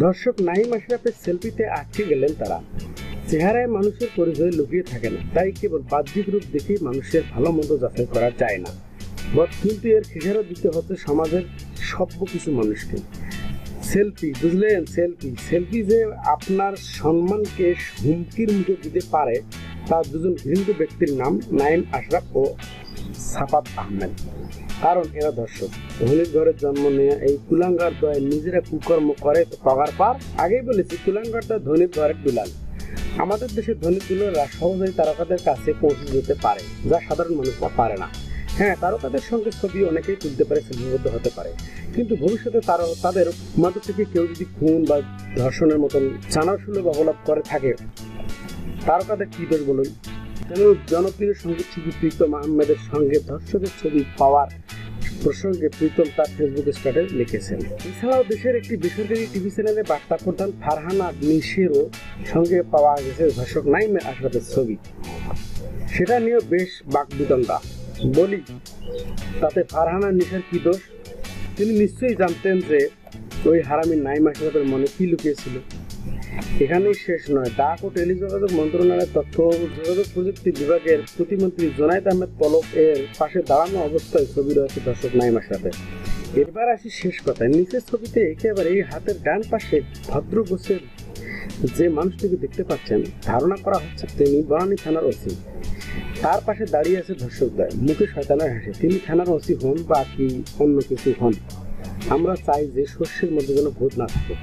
দর্শক নাইম আশরাফের সেলফিতে আটকে গেলেন তারা। চেহারায় মানুষের পরিচয় লুকিয়ে থাকে না, তাই কেবল বাহ্যিক রূপ দেখেই মানুষের ভালো মন্দ যাচাই করা যায় না। কিন্তু এর খেসারত দিতে হচ্ছে সমাজের সভ্য কিছু মানুষকে। সেলফি, বুঝলেন? সেলফি যে আপনার সম্মানকে হুমকির মুখে দিতে পারে, তার দুজন ঘৃণিত ব্যক্তির নাম নাইম আশরাফ ও সাফাত আহমেদ। কারণ এরা দর্শক ধনীর ঘরে জন্ম নিয়ে এই কুলাঙ্গার দয়ে নিজেরা কুকর্ম করে পগার পার। আগেই বলেছি, কুলাঙ্গারটা ধনীর ঘরের দুলাল। আমাদের দেশের ধনী দুলালরা সহজেই তারকাদের কাছে পৌঁছে যেতে পারে, যা সাধারণ মানুষরা পারে না। হ্যাঁ, তারকাদের সঙ্গে ছবি অনেকেই তুলতে পারে, সেলফিবদ্ধ হতে পারে, কিন্তু ভবিষ্যতে তাদের মধ্য থেকে কেউ যদি খুন বা ধর্ষণের মতন চানাচুর অবলম্বন করে থাকে, তারকাদের কি দোষ বলুন? জনপ্রিয় সঙ্গীত শিল্পী প্রীতম আহমেদের সঙ্গে ধর্ষকের ছবি পাওয়ার প্রসঙ্গে প্রীতম তার ফেসবুক স্ট্যাটাসে লিখেছেন। এছাড়াও দেশের একটি বেসরকারি টিভি চ্যানেলে বার্তা প্রধান ফারহানা নিশিরও সঙ্গে পাওয়া গেছে ধর্ষক নাইম আশরাফের ছবি। সেটা নিয়ে বেশ বাকবিতণ্ডা। বলি, তাতে ফারহানা নিশার কি দোষ? তিনি নিশ্চয়ই জানতেন যে ওই হারামি নাইম আশরাফের মনে কি লুকিয়েছিল। এখানেই শেষ নয়। ডাক ও টেলিযোগাযোগ মন্ত্রণালয়ের তথ্য ও যোগাযোগ প্রযুক্তি বিভাগের প্রতিমন্ত্রী জোনায়েদ আহমেদ পলক এর পাশে দাঁড়ানো অবস্থায় ছবি রয়েছে দর্শক নাইম আশরাফের। এবার আসি শেষ কথায়। নিচের ছবিতে একেবারে এই হাতের ডান পাশে ভদ্র গোছের যে মানুষটিকে দেখতে পাচ্ছেন, ধারণা করা হচ্ছে তিনি বনানী থানার ওসি। তার পাশে দাঁড়িয়ে আছে ধর্ষকদ্বয়, মুখে শয়তানের হাসি। তিনি থানার ওসি হন বা কি অন্য কিছু হন, আমরা চাই যে শস্যের মধ্যে যেন ভূত না থাকে।